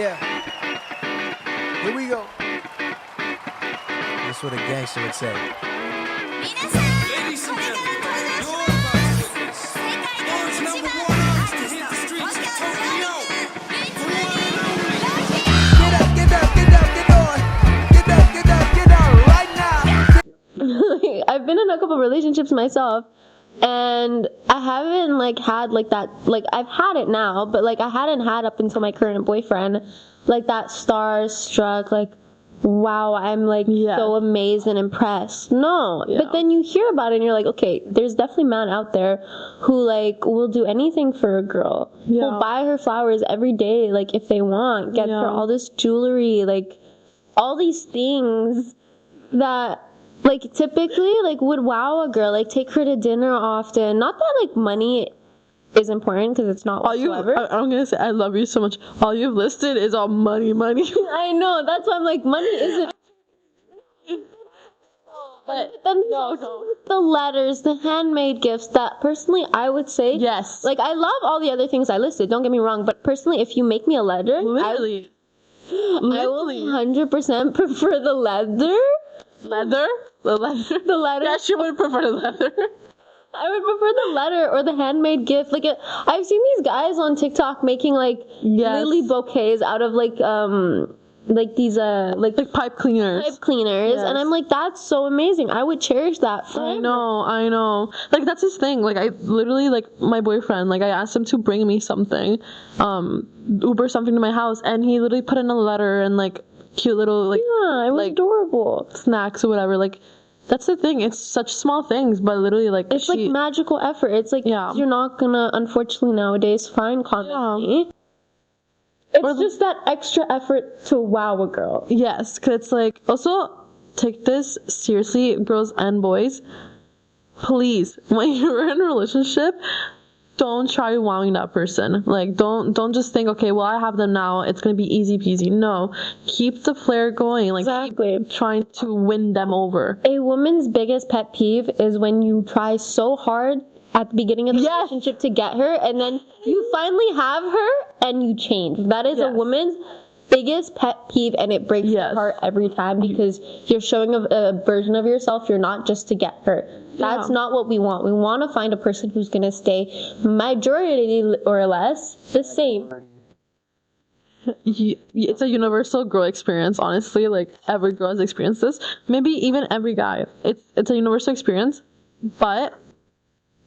Yeah. Here we go. That's what a gangster would say. Ladies and gentlemen, you're about to witness the world's number one artist to hit the streets of Tokyo. The one and only. Get up, get up, get up, get on. Get up, get up, get on right now. I've been in a couple relationships myself, and I haven't had that. I've had it now, but I hadn't had up until my current boyfriend, that starstruck, wow, I'm so amazed and impressed. No. Yeah. But then you hear about it and you're like, okay, there's definitely men out there who will do anything for a girl. Yeah. Will buy her flowers every day, if they want, get her all this jewelry, all these things that typically would wow a girl, take her to dinner often. Not that money is important, because it's not whatsoever. I'm gonna say I love you so much. All you've listed is all money. I know, that's why I'm money isn't. But then the letters, the handmade gifts, that personally I would say yes. I love all the other things I listed, don't get me wrong, but personally if you make me a letter, literally. I will 100% prefer the leather. Leather? The leather? The letter? Yeah, she would prefer the leather. I would prefer the letter or the handmade gift. I've seen these guys on TikTok making lily bouquets out of these pipe cleaners. Yes. And I'm that's so amazing. I would cherish that forever. I know. That's his thing. I literally my boyfriend, I asked him to bring me something, Uber something to my house, and he literally put in a letter and cute little yeah, it was adorable snacks or whatever. That's the thing. It's such small things, but literally, it's magical effort. It's you're not gonna, unfortunately nowadays, find constantly. Yeah. It's just that extra effort to wow a girl. Yes, because it's also take this seriously, girls and boys. Please, when you're in a relationship, don't try wowing that person. Don't just think, okay, well, I have them now, it's gonna be easy peasy. No, keep the flair going. Exactly. Keep trying to win them over. A woman's biggest pet peeve is when you try so hard at the beginning of the relationship to get her, and then you finally have her and you change. That is a woman's biggest pet peeve, and it breaks your heart every time, because you're showing a version of yourself. You're not just to get her. That's not what we want. We want to find a person who's going to stay majority or less the same. It's a universal girl experience, honestly. Every girl has experienced this. Maybe even every guy. It's a universal experience, but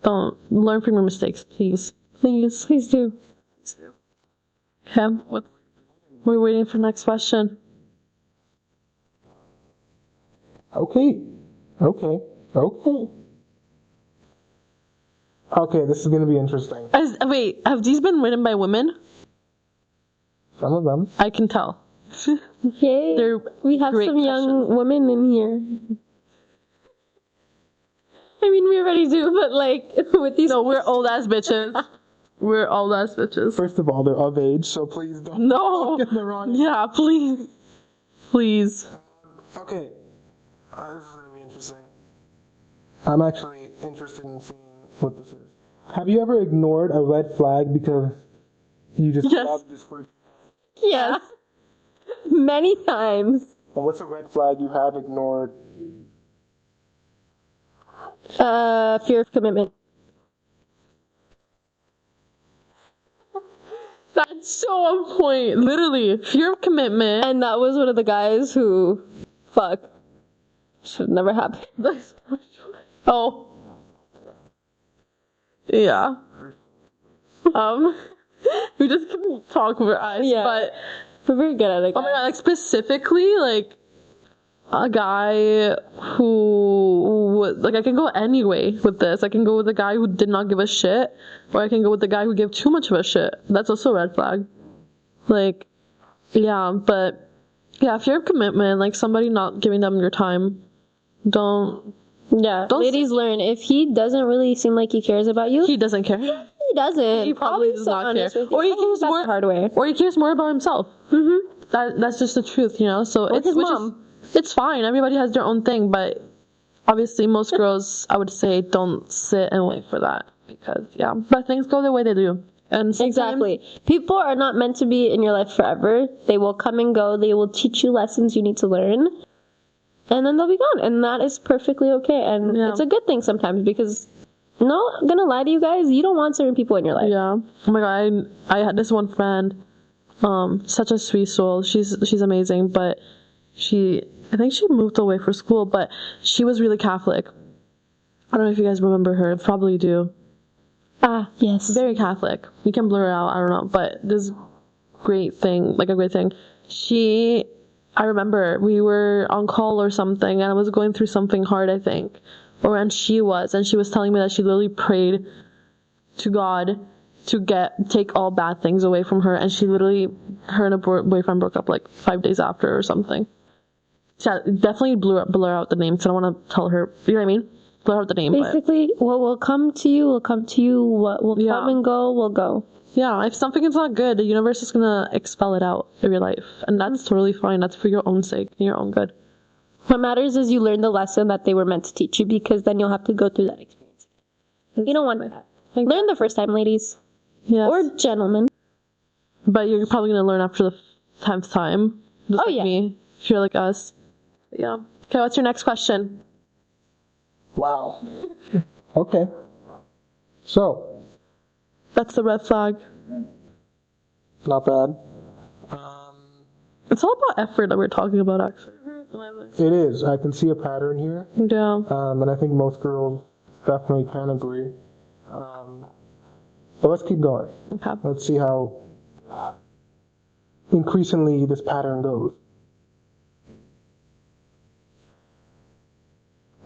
don't learn from your mistakes, please. Please do. Okay, we're waiting for the next question. Okay, this is gonna be interesting. Wait, have these been written by women? Some of them. I can tell. Okay, we have some young women in here. I mean, we already do, but with these... No, we're old-ass bitches. We're old-ass bitches. First of all, they're of age, so please don't get in the wrong... Yeah, please. Please. Okay. This is gonna be interesting. I'm actually interested in seeing what this is. Have you ever ignored a red flag because you just love this person? Yes. Many times. And what's a red flag you have ignored? Fear of commitment. That's so on point. Literally, fear of commitment. And that was one of the guys who, should never happen. Oh. Yeah. We just couldn't talk with our eyes, but we're very good at it. Oh my god, specifically, a guy who would, I can go any way with this. I can go with the guy who did not give a shit, or I can go with the guy who gave too much of a shit. That's also a red flag. Fear of commitment, somebody not giving them your time. Don't ladies learn. If he doesn't really seem like he cares about you, he doesn't care. He doesn't. He probably does not care. Or he cares more the hard way. Or he cares more about himself. That's just the truth, So it's his mom. It's fine. Everybody has their own thing, but obviously most girls, I would say, don't sit and wait for that, because but things go the way they do. And sometimes, Exactly. People are not meant to be in your life forever. They will come and go. They will teach you lessons you need to learn. And then they'll be gone. And that is perfectly okay. And Yeah. it's a good thing sometimes because, no, I'm gonna lie to you guys, you don't want certain people in your life. Yeah. Oh my god, I had this one friend, such a sweet soul. She's amazing, but I think she moved away for school, but she was really Catholic. I don't know if you guys remember her. Probably do. Ah, yes. Very Catholic. You can blur it out, I don't know, but this great thing, like a great thing. I remember we were on call or something, and I was going through something hard, I think. And she was telling me that she literally prayed to God to take all bad things away from her, and her and her boyfriend broke up like 5 days after or something. Yeah, definitely blur out the name, because I don't want to tell her, you know what I mean? Blur out the name. Basically, what will come to you will come to you. What will come and go will go. Yeah, if something is not good, the universe is gonna expel it out of your life. And that's totally fine. That's for your own sake and your own good. What matters is you learn the lesson that they were meant to teach you, because then you'll have to go through that experience. You don't want that. Learn the first time, ladies. Yes. Or gentlemen. But you're probably gonna learn after the 10th time. Just Oh, like yeah. me. If you're like us. But yeah. Okay, what's your next question? Wow. Okay. So, That's the red flag. not bad. It's all about effort that we're talking about, actually. It is. I can see a pattern here. Yeah. And I think most girls definitely can agree. But let's keep going. Okay. Let's see how increasingly this pattern goes.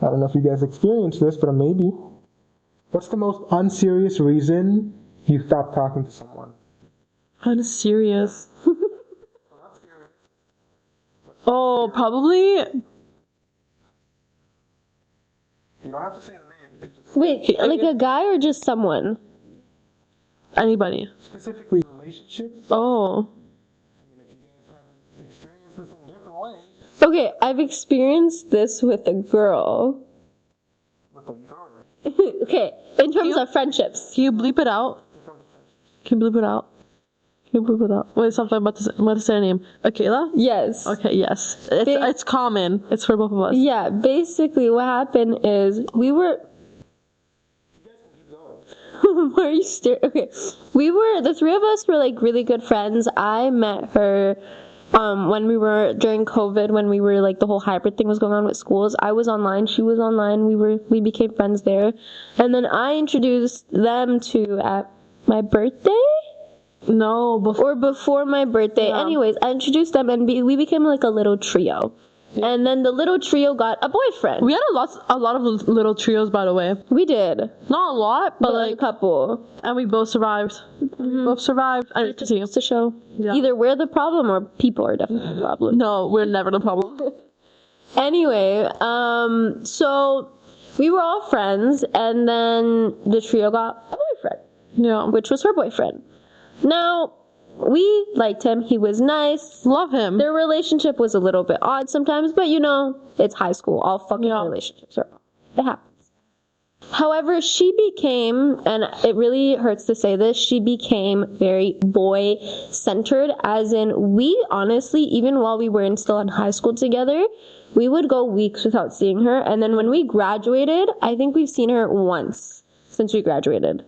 I don't know if you guys experienced this, but maybe. What's the most unserious reason you stopped talking to someone? I'm serious. Oh, probably. You don't have to say the name. Wait, like a guy or just someone? Anybody. Specifically relationships. Oh. Experience this in different ways. Okay, I've experienced this with a girl. With a girl. Okay, in terms of friendships. Can you bleep it out? Can you bleep it out? Can you bleep it out? Wait, something about to say her name. Akela? Yes. Okay, yes. It's common. It's for both of us. Yeah, basically what happened is we were... Why are you staring? Okay, the three of us were like really good friends. I met her when we were during COVID, when we were like the whole hybrid thing was going on with schools. I was online, she was online. We became friends there, and then I introduced them to at my birthday. No, Before my birthday. Yeah. Anyways, I introduced them, and we became like a little trio. And then the little trio got a boyfriend. we had a lot of little trios, by the way. We did, Not a lot, but but like like, a couple. and we both survived. We both survived. And continue. Just to show Yeah. either we're the problem or people are definitely the problem. No, we're never the problem. Anyway, so we were all friends, and then the trio got a boyfriend, Yeah. which was her boyfriend. Now, we liked him. He was nice. Love him. Their relationship was a little bit odd sometimes, but you know, it's high school. All fucking relationships are odd. It happens. However, she became, and it really hurts to say this, she became very boy-centered, as in, we honestly, even while we were still in high school together, we would go weeks without seeing her, and then when we graduated, I think we've seen her once since we graduated.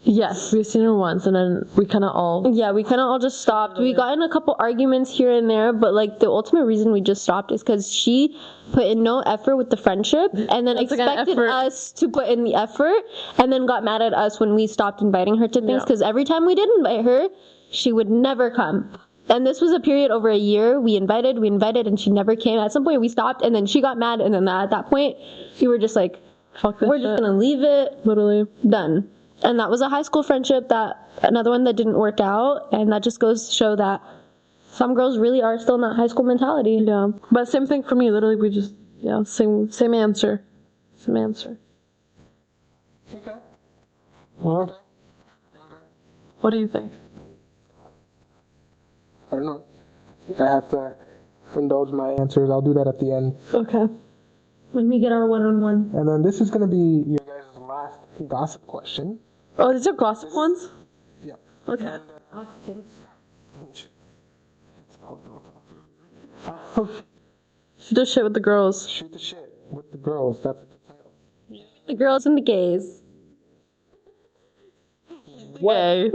Yes, we've seen her once, and then we kind of all... Yeah, we kind of all just stopped. We got in a couple arguments here and there, but like the ultimate reason we just stopped is because she put in no effort with the friendship, and then expected us to put in the effort, and then got mad at us when we stopped inviting her to things, because every time we did invite her, she would never come. And this was a period over a year. We invited, and she never came. At some point, we stopped, and then she got mad, and then at that point, we were just like, Fuck this we're shit. just gonna leave it. Literally. Done. And that was a high school friendship, another one that didn't work out, and that just goes to show that some girls really are still in that high school mentality. Yeah. But same thing for me. Literally, we just... Yeah, same answer. Same answer. Okay. Well, What do you think? I don't know. I have to indulge my answers. I'll do that at the end. Okay. When we get our one-on-one. And then this is going to be your guys' last gossip question. Oh, these are gossip ones? Yeah. Okay. Shoot the shit with the girls. Shoot the shit with the girls. That's the title. The girls and the gays. Yay.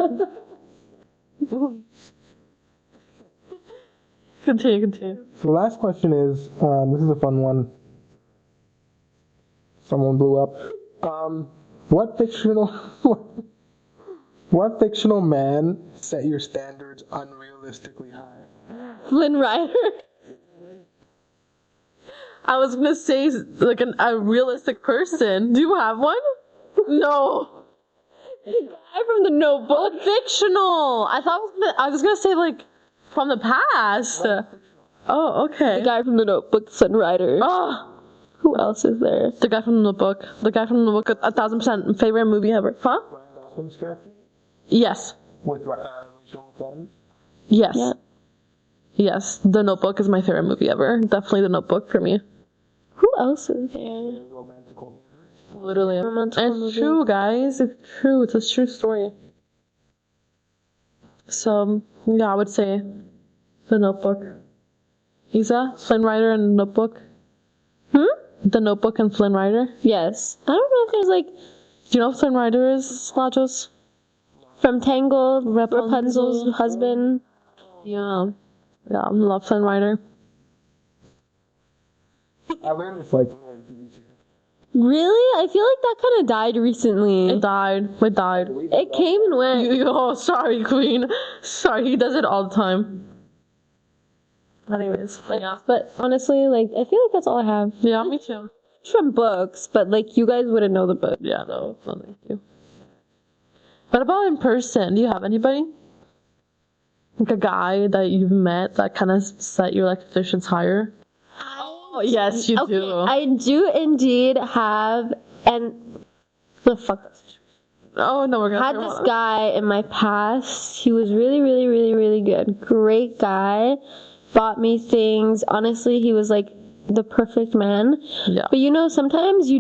Continue. So the last question is, this is a fun one. Someone blew up. What fictional man set your standards unrealistically high? Flynn Rider. I was gonna say like a realistic person. Do you have one? No. The guy from the Notebook. Fictional. I was gonna say like from the past. Oh, okay. The guy from the Notebook, Flynn Rider. Oh, Who else is there? the guy from the Notebook. The guy from the Notebook. 1,000% favorite movie ever. Huh? Ryan Gosling's character? Yes. With Rachel McAdams? Yes. Yeah. Yes. The Notebook is my favorite movie ever. Definitely The Notebook for me. Who else is there? Romantical. Literally. Romantic It's movie. true, guys. It's true. It's a true story. So, yeah, I would say The Notebook. Isa, Flynn Rider and The Notebook. The Notebook and Flynn Rider. Yes. I don't know if there's like Do you know who Flynn Rider is, Lajos? from Tangled, Rapunzel's husband. Yeah. Yeah, I love Flynn Rider. I learned this like Really? I feel like that kind of died recently. It died. It came and went. Oh, sorry, Queen. Sorry, he does it all the time. Anyways, but yeah. But honestly, like, I feel like that's all I have. Yeah, me too. It's from books, but like, you guys wouldn't know the book. Yeah, no, thank you. What about in person? Do you have anybody? Like a guy that you've met that kind of set your expectations higher? Oh, yes, you Okay, do. I do indeed have, and the fuck. Oh, no, we're gonna Had this guy in my past. He was really, really, really, really good. Great guy. Bought me things. Honestly, he was like the perfect man. Yeah. But you know, sometimes you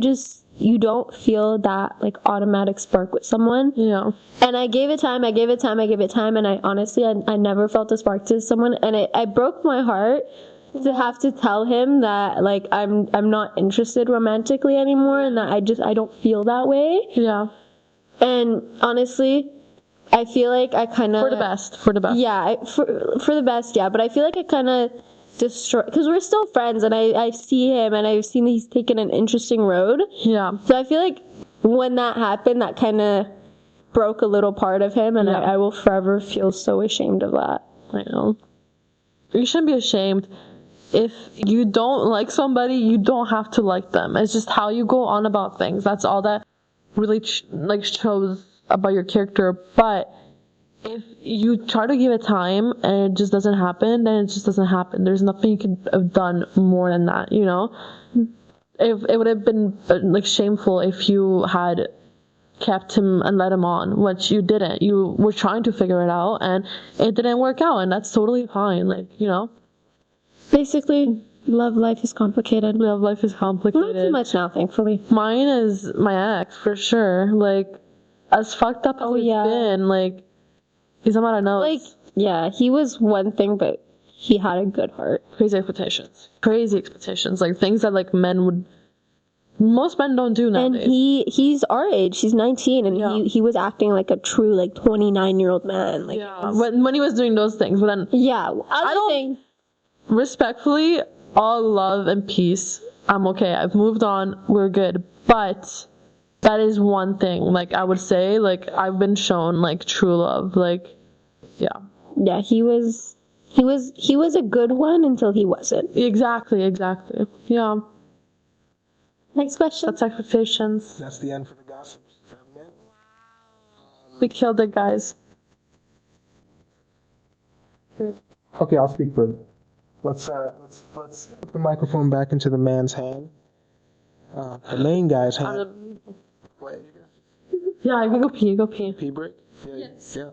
don't feel that like automatic spark with someone. Yeah. And I gave it time, and I honestly, I never felt a spark to someone, and I broke my heart to have to tell him that like I'm not interested romantically anymore, and that I don't feel that way. Yeah. And honestly, I feel like I kind of For the best. Yeah, for the best, yeah. But I feel like I kind of destroy because we're still friends, and I see him, and I've seen he's taken an interesting road. Yeah. So I feel like when that happened, that kind of broke a little part of him, and Yeah. I will forever feel so ashamed of that. I know. You shouldn't be ashamed. If you don't like somebody, you don't have to like them. It's just how you go on about things. That's all that really shows about your character. But if you try to give it time and it just doesn't happen, then it just doesn't happen. There's nothing you could have done more than that, you know? If it would have been like shameful if you had kept him and let him on, which you didn't. You were trying to figure it out and it didn't work out, and that's totally fine. Like, you know? Basically, love life is complicated. Love life is complicated. Not too much now, thankfully. Mine is my ex, for sure. Like, as fucked up as it's been, like, he's a matter of Like, yeah, he was one thing, but he had a good heart. crazy expectations. Like, things that, like, most men don't do And nowadays. he's our age. He's 19, and Yeah. he was acting like a true, like, 29-year-old man. Like, Yeah, when he was doing those things. But then, yeah. I don't- respectfully, all love and peace. I'm okay. I've moved on. We're good. But that is one thing. Like, I would say, like, I've been shown, like, true love. Like, yeah. Yeah, he was a good one until he wasn't. Exactly. Yeah. Next question. That's expectations. That's the end for the gossip segment. We killed it, guys. Okay, I'll speak first. Let's put the microphone back into the man's hand. The main guy's hand. Wait, Yeah, I can go pee. pee break? Yeah, yes. Yeah.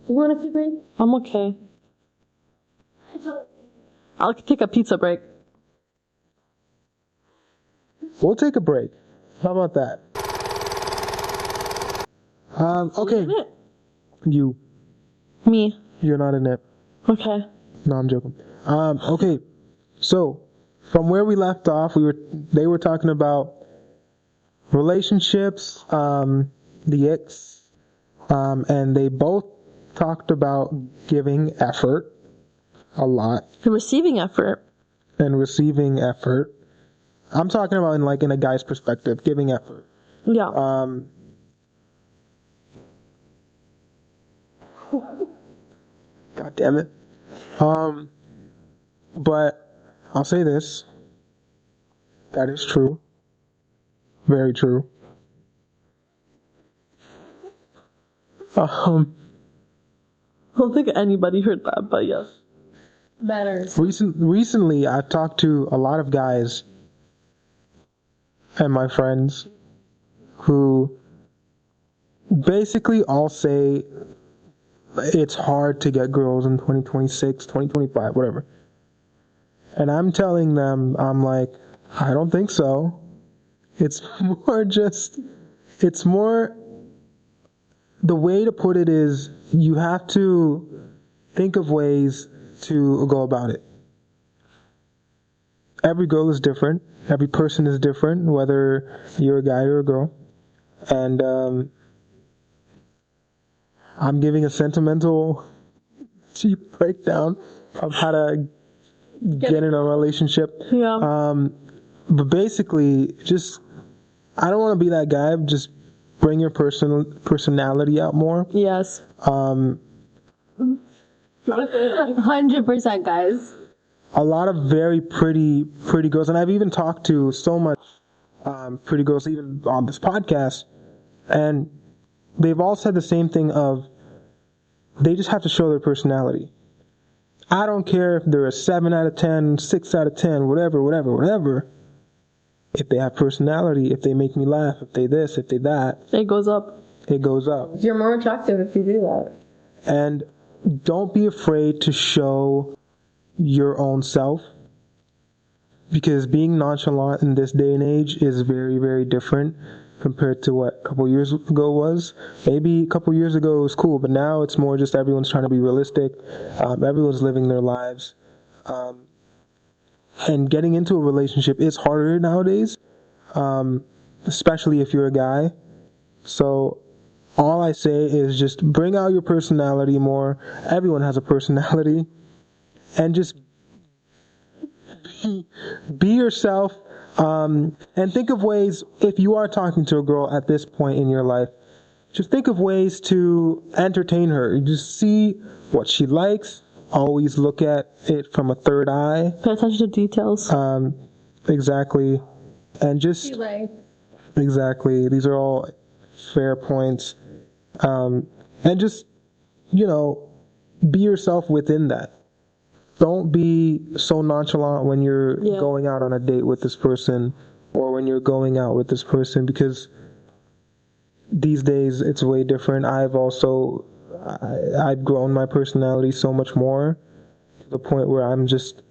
You want a pee break? I'm okay. I'll take a pizza break. We'll take a break. How about that? Okay. You. Me. You're not a nip. Okay. No, I'm joking. Okay. So, from where we left off, they were talking about relationships, the icks, and they both talked about giving effort a lot The receiving effort. and receiving effort. I'm talking about in a guy's perspective, giving effort. Yeah. God damn it. But I'll say this. That is true. Very true. I don't think anybody heard that, but yes. Matters. Recently, I've talked to a lot of guys and my friends who basically all say it's hard to get girls in 2026, 2025, whatever. And I'm telling them, I'm like, I don't think so. It's more, the way to put it is you have to think of ways to go about it. Every girl is different. Every person is different, whether you're a guy or a girl. And I'm giving a sentimental, cheap breakdown of how to get in a relationship. Yeah. But basically, I don't want to be that guy. Just bring your personality out more. Yes. 100%, guys. A lot of very pretty girls, and I've even talked to so much pretty girls, even on this podcast, and they've all said the same thing of they just have to show their personality. I don't care if they're a 7 out of 10, 6 out of 10, whatever. If they have personality, if they make me laugh, if they this, if they that, It goes up. it goes up. You're more attractive if you do that. And don't be afraid to show your own self, because being nonchalant in this day and age is very, very different compared to what a couple years ago was. Maybe a couple years ago it was cool, but now it's more just everyone's trying to be realistic. Everyone's living their lives. And getting into a relationship is harder nowadays, especially if you're a guy. So all I say is just bring out your personality more. Everyone has a personality. And just be yourself. And think of ways, if you are talking to a girl at this point in your life, just think of ways to entertain her. You just see what she likes. Always look at it from a third eye. Pay attention to details. Exactly. And just, exactly. These are all fair points. And just, be yourself within that. Don't be so nonchalant when you're going out on a date with this person or when you're going out with this person, because these days it's way different. I've grown my personality so much more to the point where I'm just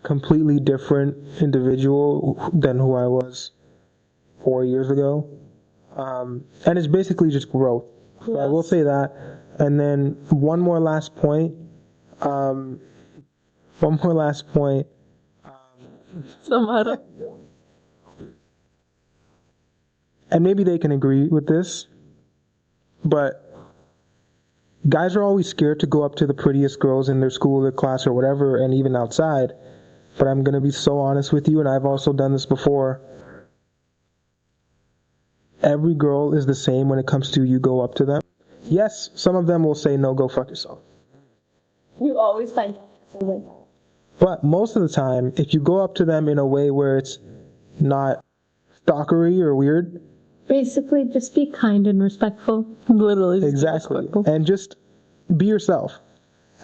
completely different individual than who I was 4 years ago. And it's basically just growth. So I will say that. And then one more last point. Samara. And maybe they can agree with this, but guys are always scared to go up to the prettiest girls in their school or class or whatever, and even outside. But I'm going to be so honest with you, and I've also done this before. Every girl is the same when it comes to you go up to them. Yes, some of them will say, no, go fuck yourself. You always find something. But most of the time, if you go up to them in a way where it's not stalkery or weird. Basically, just be kind and respectful. Literally. Exactly. And just be yourself.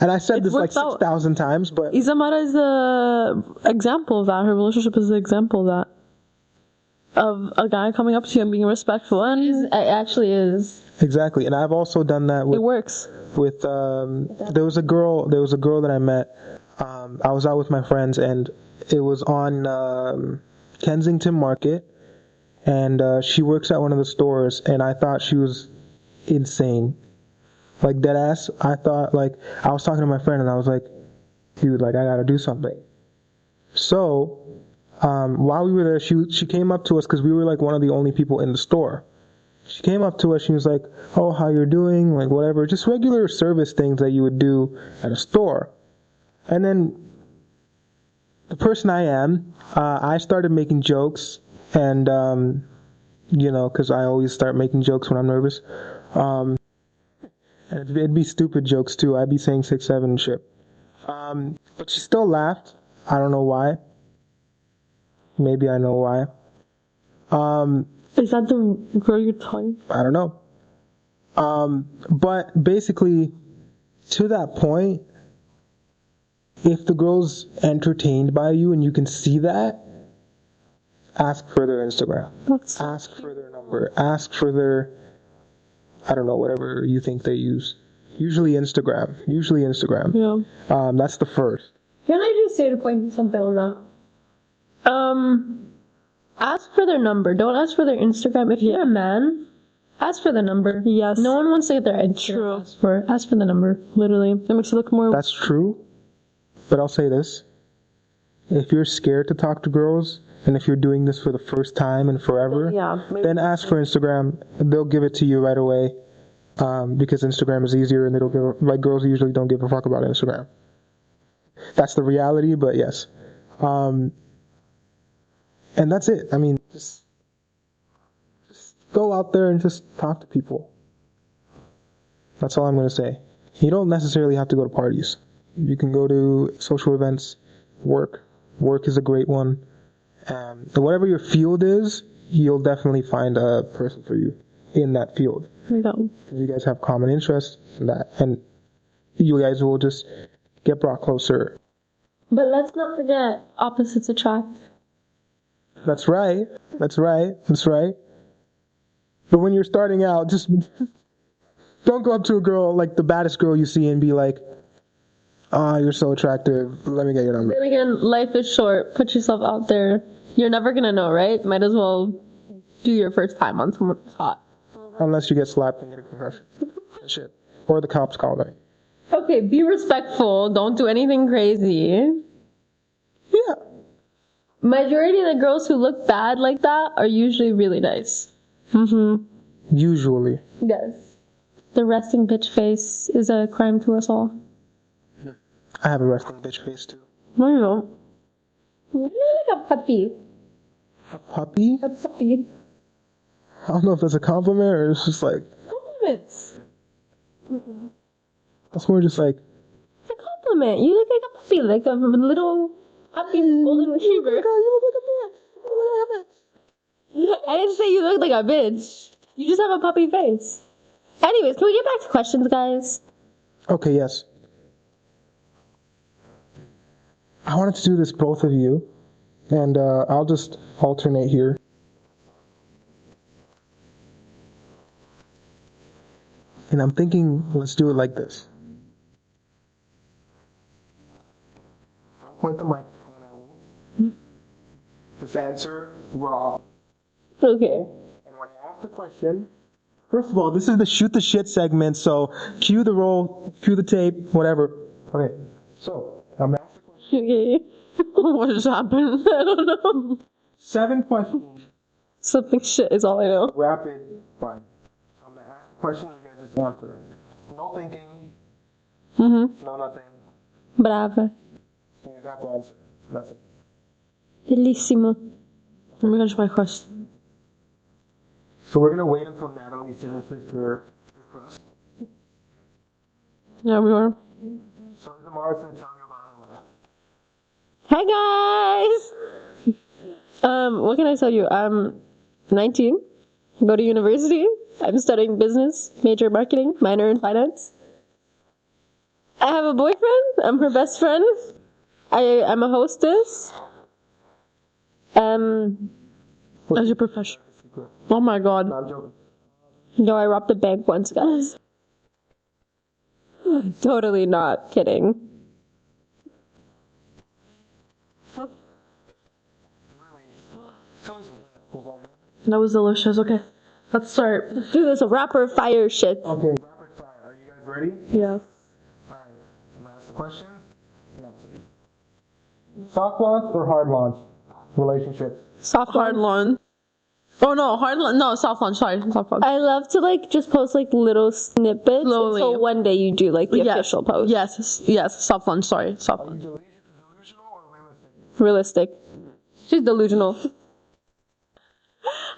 And I said It this like works out. 6,000 times, but Isamara is the example of that. Her relationship is the example of that. Of a guy coming up to you and being respectful, and It actually is. exactly. And I've also done that it works. with there was a girl that I met. I was out with my friends, and it was on Kensington Market, and she works at one of the stores, and I thought she was insane. Like dead ass. I thought like I was talking to my friend and I was like, dude, like I gotta do something. So while we were there, she came up to us because we were like one of the only people in the store. She came up to us. She was like, "Oh, how you're doing? Like whatever, just regular service things that you would do at a store." And then the person I am, I started making jokes, and you know, because I always start making jokes when I'm nervous. And it'd be stupid jokes too. I'd be saying 6-7 ship. But she still laughed. I don't know why. Maybe I know why. Is that the girl you're talking? I don't know. But basically, to that point, if the girl's entertained by you and you can see that, ask for their Instagram. Ask for their number. Ask for their, I don't know, whatever you think they use. Usually Instagram. Yeah. That's the first. Can I just say to point something on that? Ask for their number. Don't ask for their Instagram. If you're a man, ask for the number. Yes. No one wants to get their Instagram. True. Ask for the number. Literally. It makes you look more. That's true. But I'll say this. If you're scared to talk to girls, and if you're doing this for the first time and forever, then ask for Instagram. They'll give it to you right away. Because Instagram is easier and they don't give like girls usually don't give a fuck about Instagram. That's the reality, but yes. And that's it. I mean, just go out there and just talk to people. That's all I'm going to say. You don't necessarily have to go to parties. You can go to social events, work. Work is a great one. Whatever your field is, you'll definitely find a person for you in that field. You guys have common interests in that. And you guys will just get brought closer. But let's not forget, opposites attract. That's right. But when you're starting out, just don't go up to a girl, like the baddest girl you see, and be like, "Ah, you're so attractive. Let me get your number." Then again, life is short. Put yourself out there. You're never gonna know, right? Might as well do your first time on someone who's hot. Unless you get slapped and get a concussion. Shit. Or the cops call me. Okay, be respectful. Don't do anything crazy. Yeah. Majority of the girls who look bad like that are usually really nice. Usually. Yes. The resting bitch face is a crime to us all. I have a resting bitch face too. No, you don't. You look like a puppy. A puppy? A puppy. I don't know if that's a compliment or it's just like, Compliments. that's more just like, It's a compliment. You look like a puppy, like a little puppy golden retriever. you look like a bitch. You look like a bitch. I didn't say you look like a bitch. You just have a puppy face. Anyways, can we get back to questions, guys? Okay, yes. I wanted to do this, both of you, and I'll just alternate here. And I'm thinking, let's do it like this. Point the microphone at me. Just answer raw. Okay. And when I ask the question, first of all, this is the shoot the shit segment, so cue the roll, cue the tape, whatever. Okay, so I'm gonna ask the question. Okay. What just happened? I don't know. 7 questions. Something shit is all I know. Rapid fire. I'm gonna ask the question, you guys just answer. No thinking, no nothing. Brava. You just have to answer. Nothing. Bellissimo. Let me finish my question. So we're gonna wait until Natalie finishes her first. Yeah, we are. So tomorrow's gonna tell you about her life. Hi guys. What can I tell you? I'm 19. Go to university. I'm studying business, major marketing, minor in finance. I have a boyfriend. I'm her best friend. I'm a hostess. As your profession. Oh my god. I'm joking. No, I robbed a bank once, guys. Totally not kidding. That was delicious. Okay. Let's start. Do this rapper fire shit. Okay, rapid fire. Are you guys ready? Yeah. Alright, I'm gonna ask the question. Soft launch or hard launch relationship? Soft Hard launch. Oh no, hard launch. No, soft launch. Sorry, soft launch. I love to like just post like little snippets Slowly. until one day you do like the official post. Yes, soft launch. Sorry, soft Are you launch. delusional or realistic? Realistic. She's delusional.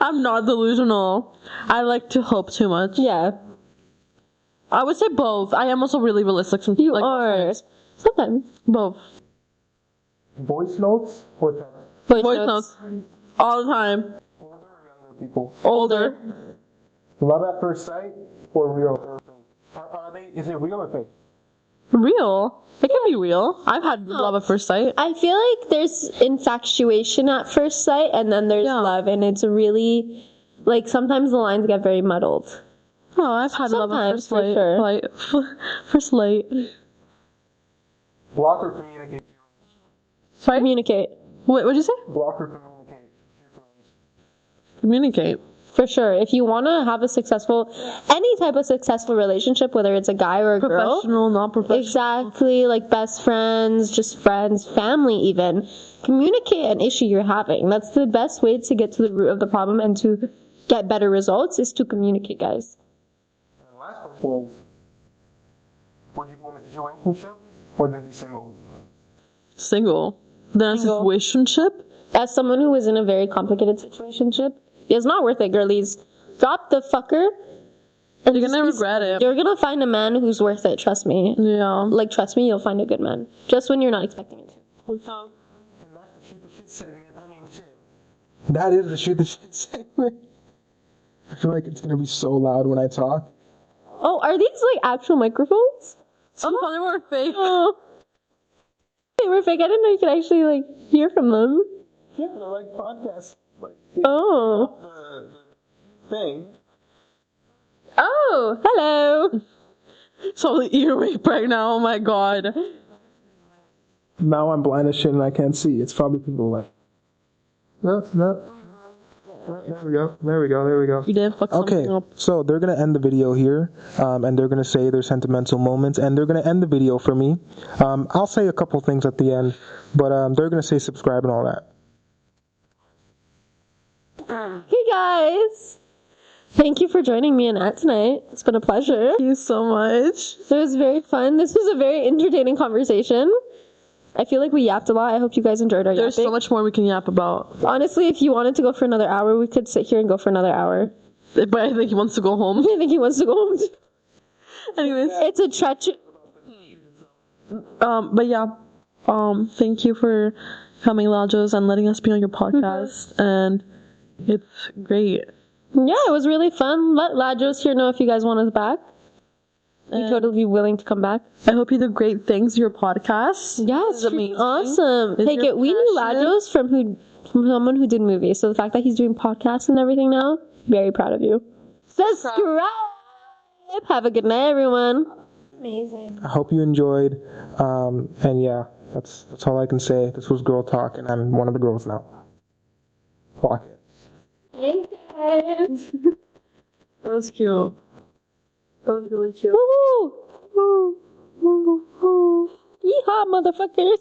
I'm not delusional. I like to hope too much. Yeah. I would say both. I am also really realistic. You like, are. Sometimes. Both. Voice notes or text? Voice notes. All the time. Older or younger people? Older. Love at first sight or real or fake? Is it real or fake? Real. It can be real. I've had love at first sight. I feel like there's infatuation at first sight and then there's love, and it's really like sometimes the lines get very muddled. Oh, I've had love at first Sometimes, for sight. sure. Like, first light. Block or communicate? Sorry? Communicate. What'd you say? Block or communicate? Communicate. For sure. If you want to have any type of successful relationship, whether it's a guy or a girl. Professional, not professional. Exactly, like best friends, just friends, family even. Communicate an issue you're having. That's the best way to get to the root of the problem and to get better results is to communicate, guys. And the last question is, would you go in a situationship or just be single? Single. Then a Single. situationship? As someone who was in a very complicated situationship, it's not worth it, girlies. Drop the fucker. And You're gonna regret it. You're gonna find a man who's worth it, trust me. Yeah. Like, trust me, you'll find a good man. Just when you're not expecting it to. And that's the shoot the shit segment. I mean, shit. That is the shoot the shit segment. I feel like it's gonna be so loud when I talk. Oh, are these like actual microphones? Oh, they were fake. Oh. They were fake. I didn't know you could actually like hear from them. Yeah, they're like podcasts. Like, Oh. the thing. Oh, hello. So ear rape right now. Oh my god. Now I'm blind as shit and I can't see. It's probably people like. No. There we go. You didn't fuck Okay, something up. so they're gonna end the video here, and they're gonna say their sentimental moments, and they're gonna end the video for me. I'll say a couple things at the end, but they're gonna say subscribe and all that. Hey guys. Thank you for joining me and Nat tonight. It's been a pleasure. Thank you so much. It was very fun. This was a very entertaining conversation. I feel like we yapped a lot. I hope you guys enjoyed our There's yapping. so much more we can yap about. Honestly, if you wanted to go for another hour, we could sit here and go for another hour. But I think he wants to go home. I think he wants to go home. Anyways. It's a treacherous. But yeah. Thank you for coming, Lajos, and letting us be on your podcast. And it's great. Yeah, it was really fun. Let Lajos here know if you guys want us back. We'd totally be willing to come back. I hope you do great things with your podcast. Yes, It's amazing. awesome. It's Take your it. We knew passion. Lajos from someone who did movies. So the fact that he's doing podcasts and everything now, very proud of you. Subscribe. Have a good night, everyone. Amazing. I hope you enjoyed, and yeah, that's all I can say. This was Girl Talk, and I'm one of the girls now. Fuck it. Thanks, guys. That was cute. That was really cute. Woo! Woo! Woo! Woo! Yeehaw, motherfuckers!